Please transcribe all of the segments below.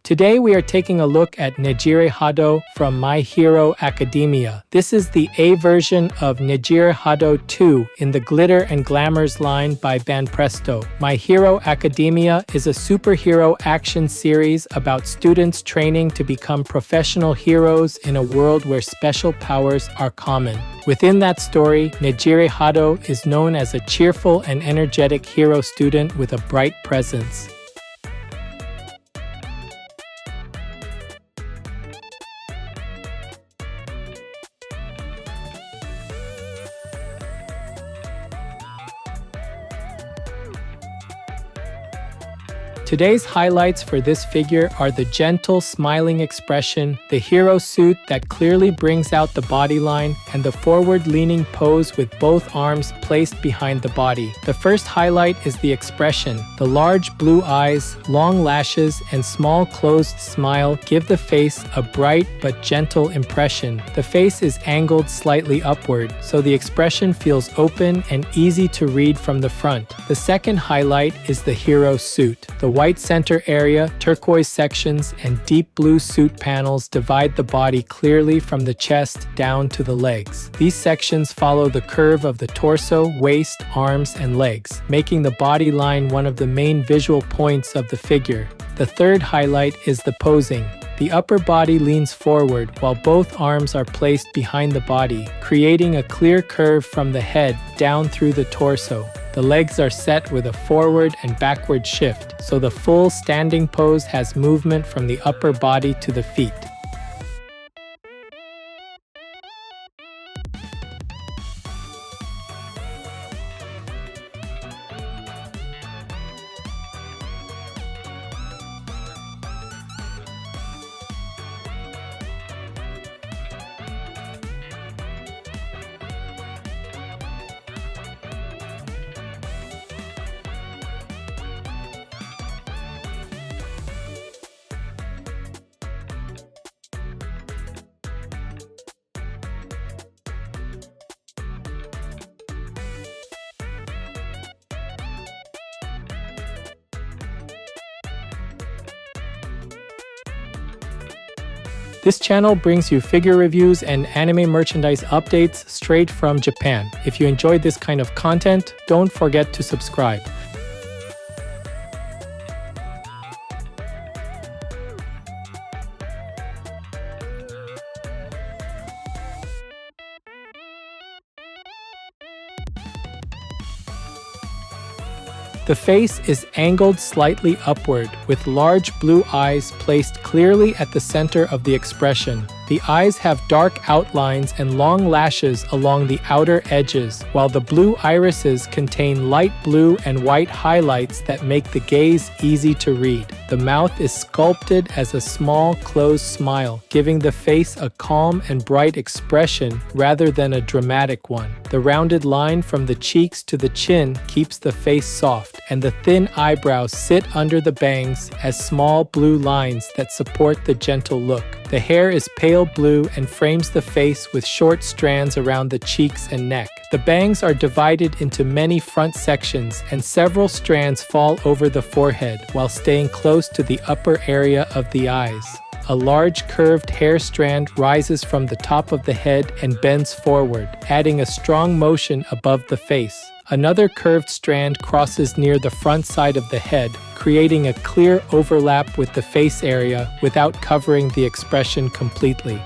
Today we are taking a look at NEJIRE HADO from My Hero Academia. This is the A version of NEJIRE HADO II in the Glitter and Glamours line by Banpresto. My Hero Academia is a superhero action series about students training to become professional heroes in a world where special powers are common. Within that story, NEJIRE HADO is known as a cheerful and energetic hero student with a bright presence. Today's highlights for this figure are the gentle, smiling expression, the hero suit that clearly brings out the body line, and the forward-leaning pose with both arms placed behind the body. The first highlight is the expression. The large blue eyes, long lashes, and small closed smile give the face a bright but gentle impression. The face is angled slightly upward, so the expression feels open and easy to read from the front. The second highlight is the hero suit. The white center area, turquoise sections, and deep blue suit panels divide the body clearly from the chest down to the legs. These sections follow the curve of the torso, waist, arms, and legs, making the body line one of the main visual points of the figure. The third highlight is the posing. The upper body leans forward while both arms are placed behind the body, creating a clear curve from the head down through the torso. The legs are set with a forward and backward shift, so the full standing pose has movement from the upper body to the feet. This channel brings you figure reviews and anime merchandise updates straight from Japan. If you enjoyed this kind of content, don't forget to subscribe. The face is angled slightly upward, with large blue eyes placed clearly at the center of the expression. The eyes have dark outlines and long lashes along the outer edges, while the blue irises contain light blue and white highlights that make the gaze easy to read. The mouth is sculpted as a small, closed smile, giving the face a calm and bright expression rather than a dramatic one. The rounded line from the cheeks to the chin keeps the face soft, and the thin eyebrows sit under the bangs as small blue lines that support the gentle look. The hair is pale blue and frames the face with short strands around the cheeks and neck. The bangs are divided into many front sections, and several strands fall over the forehead while staying close to the upper area of the eyes. A large curved hair strand rises from the top of the head and bends forward, adding a strong motion above the face. Another curved strand crosses near the front side of the head, creating a clear overlap with the face area without covering the expression completely.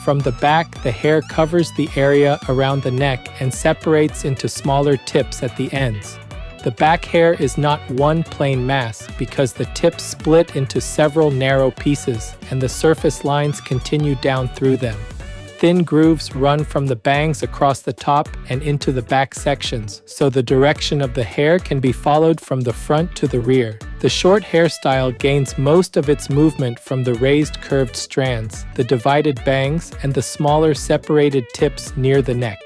From the back, the hair covers the area around the neck and separates into smaller tips at the ends. The back hair is not one plain mass because the tips split into several narrow pieces and the surface lines continue down through them. Thin grooves run from the bangs across the top and into the back sections, so the direction of the hair can be followed from the front to the rear. The short hairstyle gains most of its movement from the raised curved strands, the divided bangs, and the smaller separated tips near the neck.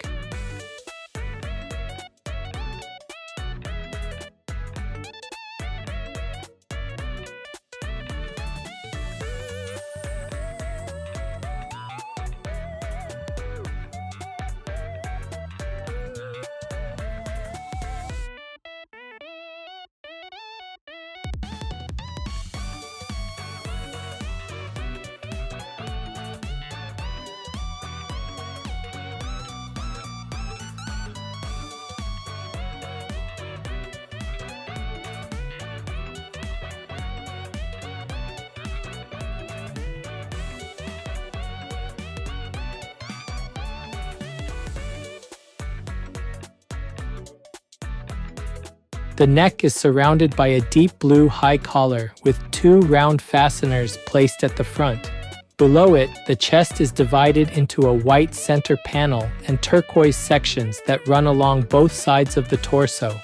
The neck is surrounded by a deep blue high collar with 2 round fasteners placed at the front. Below it, the chest is divided into a white center panel and turquoise sections that run along both sides of the torso.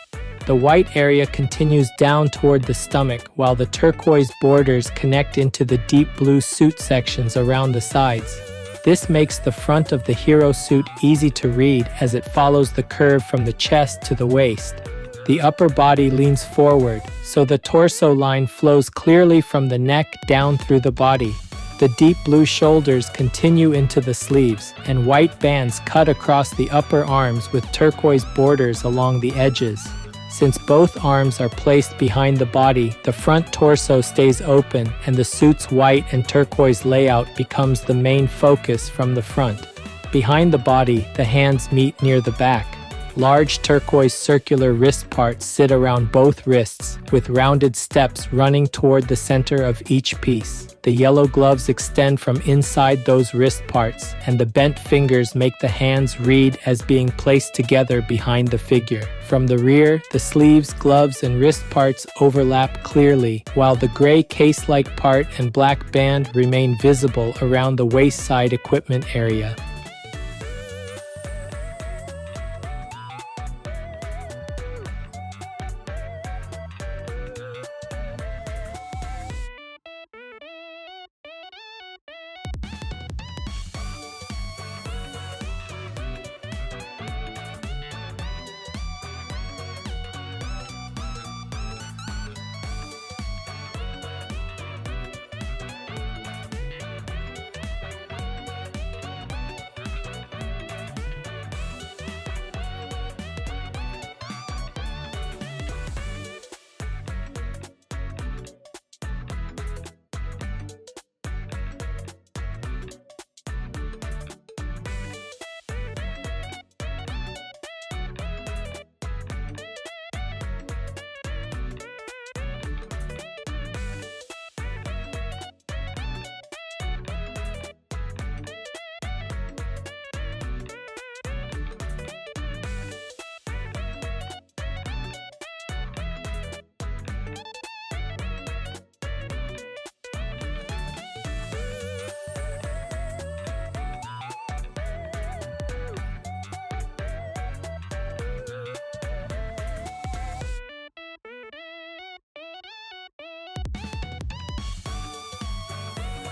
The white area continues down toward the stomach, while the turquoise borders connect into the deep blue suit sections around the sides. This makes the front of the hero suit easy to read as it follows the curve from the chest to the waist. The upper body leans forward, so the torso line flows clearly from the neck down through the body. The deep blue shoulders continue into the sleeves, and white bands cut across the upper arms with turquoise borders along the edges. Since both arms are placed behind the body, the front torso stays open and the suit's white and turquoise layout becomes the main focus from the front. Behind the body, the hands meet near the back. Large turquoise circular wrist parts sit around both wrists, with rounded steps running toward the center of each piece. The yellow gloves extend from inside those wrist parts, and the bent fingers make the hands read as being placed together behind the figure. From the rear, the sleeves, gloves, and wrist parts overlap clearly, while the gray case-like part and black band remain visible around the waist-side equipment area.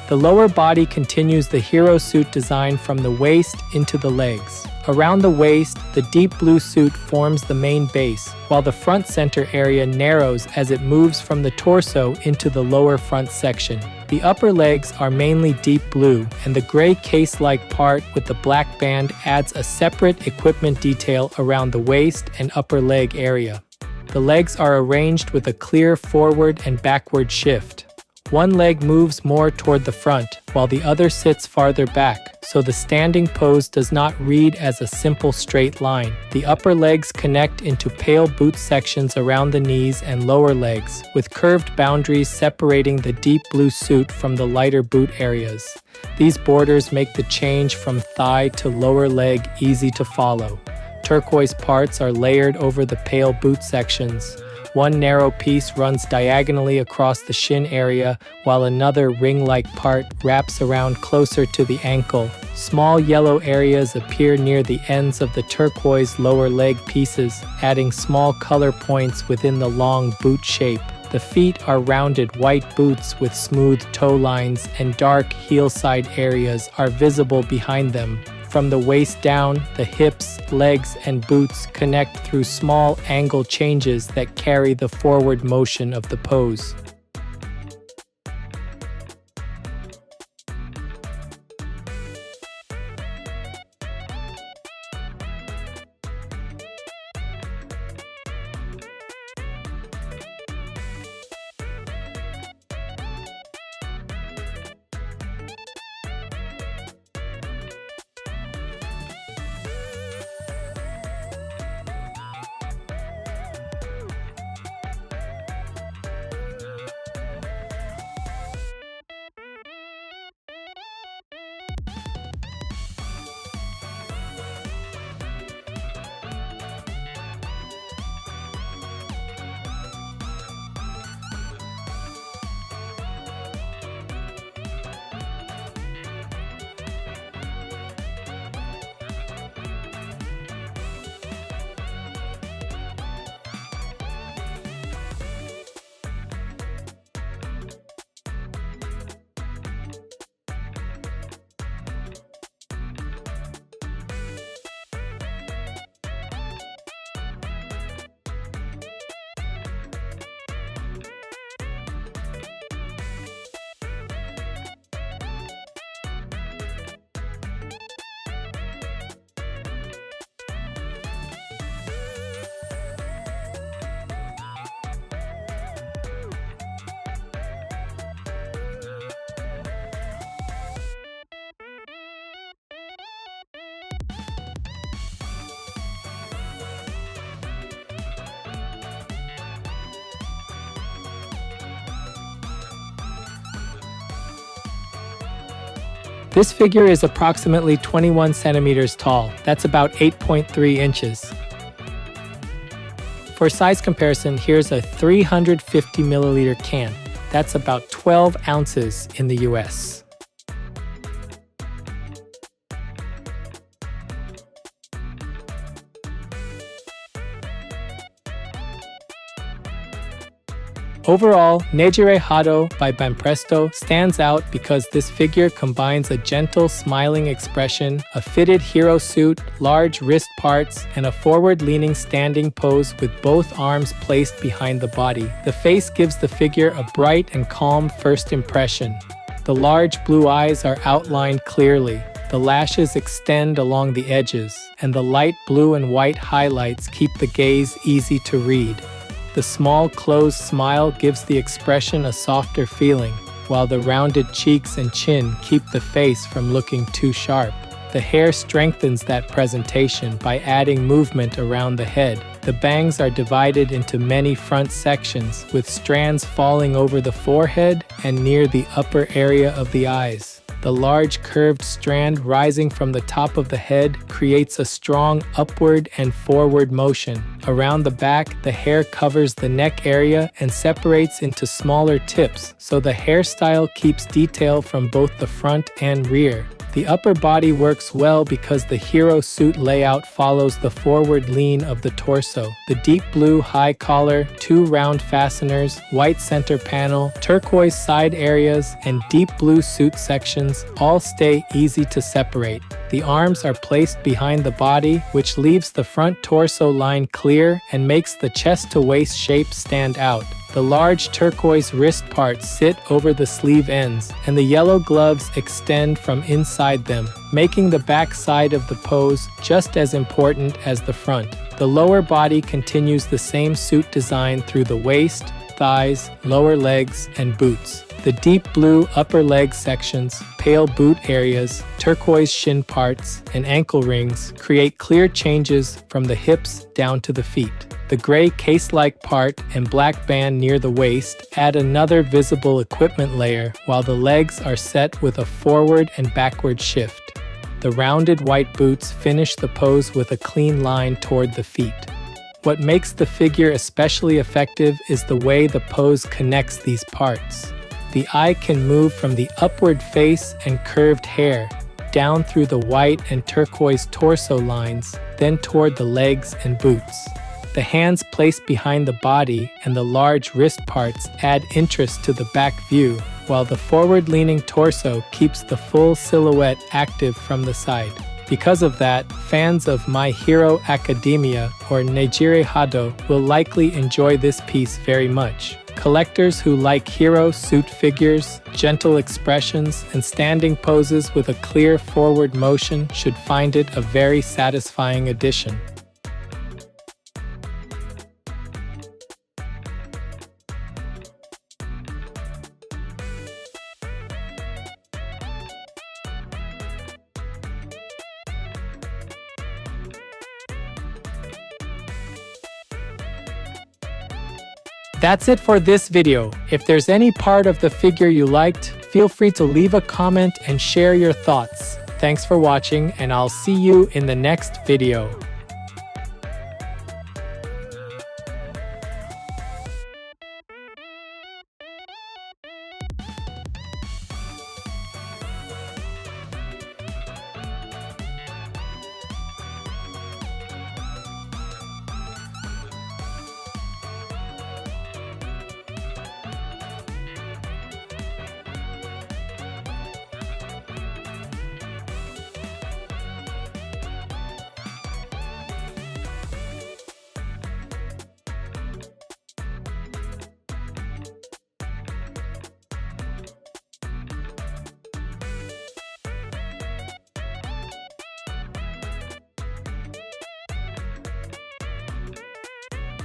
The lower body continues the hero suit design from the waist into the legs. Around the waist, the deep blue suit forms the main base, while the front center area narrows as it moves from the torso into the lower front section. The upper legs are mainly deep blue, and the gray case-like part with the black band adds a separate equipment detail around the waist and upper leg area. The legs are arranged with a clear forward and backward shift. One leg moves more toward the front, while the other sits farther back, so the standing pose does not read as a simple straight line. The upper legs connect into pale boot sections around the knees and lower legs, with curved boundaries separating the deep blue suit from the lighter boot areas. These borders make the change from thigh to lower leg easy to follow. Turquoise parts are layered over the pale boot sections. One narrow piece runs diagonally across the shin area, while another ring-like part wraps around closer to the ankle. Small yellow areas appear near the ends of the turquoise lower leg pieces, adding small color points within the long boot shape. The feet are rounded white boots with smooth toe lines, and dark heel-side areas are visible behind them. From the waist down, the hips, legs, and boots connect through small angle changes that carry the forward motion of the pose. This figure is approximately 21 centimeters tall. That's about 8.3 inches. For size comparison, here's a 350 milliliter can. That's about 12 ounces in the US. Overall, NEJIRE HADO by Banpresto stands out because this figure combines a gentle, smiling expression, a fitted hero suit, large wrist parts, and a forward-leaning standing pose with both arms placed behind the body. The face gives the figure a bright and calm first impression. The large blue eyes are outlined clearly. The lashes extend along the edges, and the light blue and white highlights keep the gaze easy to read. The small closed smile gives the expression a softer feeling, while the rounded cheeks and chin keep the face from looking too sharp. The hair strengthens that presentation by adding movement around the head. The bangs are divided into many front sections, with strands falling over the forehead and near the upper area of the eyes. The large curved strand rising from the top of the head creates a strong upward and forward motion. Around the back, the hair covers the neck area and separates into smaller tips, so the hairstyle keeps detail from both the front and rear. The upper body works well because the hero suit layout follows the forward lean of the torso. The deep blue high collar, 2 round fasteners, white center panel, turquoise side areas, and deep blue suit sections all stay easy to separate. The arms are placed behind the body, which leaves the front torso line clear and makes the chest-to-waist shape stand out. The large turquoise wrist parts sit over the sleeve ends, and the yellow gloves extend from inside them, making the back side of the pose just as important as the front. The lower body continues the same suit design through the waist, thighs, lower legs, and boots. The deep blue upper leg sections, pale boot areas, turquoise shin parts, and ankle rings create clear changes from the hips down to the feet. The gray case-like part and black band near the waist add another visible equipment layer, while the legs are set with a forward and backward shift. The rounded white boots finish the pose with a clean line toward the feet. What makes the figure especially effective is the way the pose connects these parts. The eye can move from the upward face and curved hair, down through the white and turquoise torso lines, then toward the legs and boots. The hands placed behind the body and the large wrist parts add interest to the back view, while the forward-leaning torso keeps the full silhouette active from the side. Because of that, fans of My Hero Academia or NEJIRE HADO will likely enjoy this piece very much. Collectors who like hero suit figures, gentle expressions, and standing poses with a clear forward motion should find it a very satisfying addition. That's it for this video. If there's any part of the figure you liked, feel free to leave a comment and share your thoughts. Thanks for watching, and I'll see you in the next video.